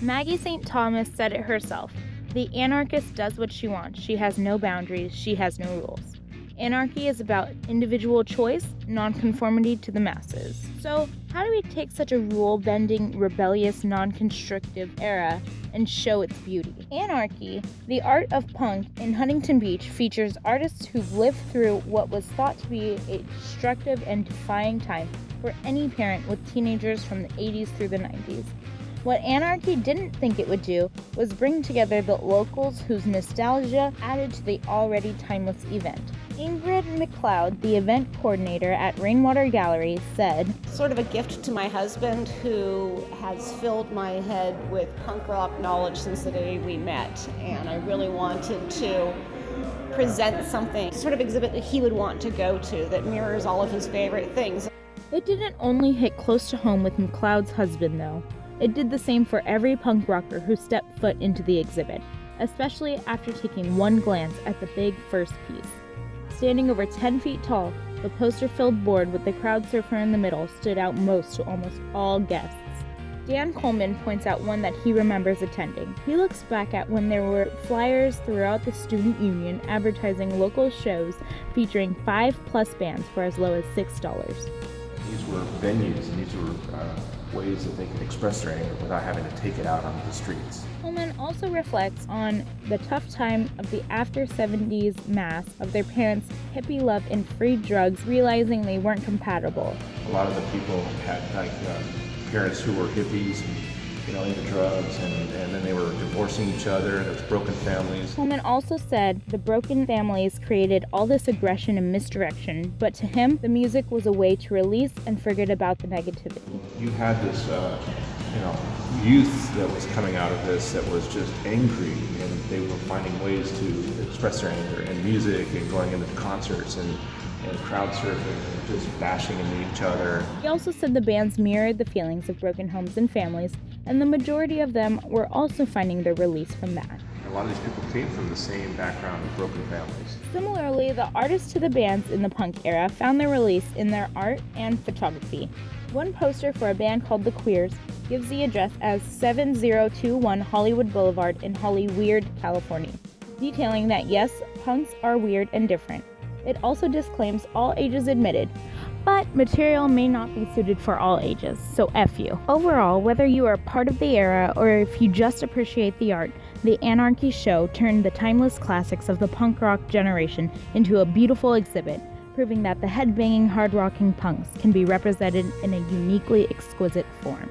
Maggie St. Thomas said it herself. The anarchist does what she wants. She has no boundaries. She has no rules. Anarchy is about individual choice, nonconformity to the masses. So, how do we take such a rule-bending, rebellious, non-constrictive era and show its beauty? AnArtchy, the art of punk in Huntington Beach, features artists who've lived through what was thought to be a destructive and defying time for any parent with teenagers from the 80s through the 90s. What AnArtchy didn't think it would do was bring together the locals whose nostalgia added to the already timeless event. Ingrid McLeod, the event coordinator at Rainwater Gallery, said, "Sort of a gift to my husband, who has filled my head with punk rock knowledge since the day we met, and I really wanted to present something, sort of exhibit that he would want to go to that mirrors all of his favorite things." It didn't only hit close to home with McLeod's husband, though. It did the same for every punk rocker who stepped foot into the exhibit, especially after taking one glance at the big first piece. Standing over 10 feet tall, the poster-filled board with the crowd surfer in the middle stood out most to almost all guests. Dan Coleman points out one that he remembers attending. He looks back at when there were flyers throughout the student union advertising local shows featuring 5+ bands for as low as $6. These were venues, and these were ways that they could express their anger without having to take it out onto the streets. Coleman also reflects on the tough time of the after-70s mass of their parents' hippie love and free drugs, realizing they weren't compatible. A lot of the people had parents who were hippies and into drugs, and then they were divorcing each other, and there was broken families. Coleman also said the broken families created all this aggression and misdirection, but to him, the music was a way to release and forget about the negativity. You had this, youth that was coming out of this that was just angry, and they were finding ways to express their anger in music and going into concerts and crowd surfing and just bashing into each other. He also said the bands mirrored the feelings of broken homes and families, and the majority of them were also finding their release from that. A lot of these people came from the same background of broken families. Similarly, the artists to the bands in the punk era found their release in their art and photography. One poster for a band called The Queers gives the address as 7021 Hollywood Boulevard in Hollyweird, California, detailing that yes, punks are weird and different. It also disclaims all ages admitted, but material may not be suited for all ages, so F you. Overall, whether you are part of the era or if you just appreciate the art, the AnArtchy show turned the timeless classics of the punk rock generation into a beautiful exhibit, proving that the headbanging, hard-rocking punks can be represented in a uniquely exquisite form.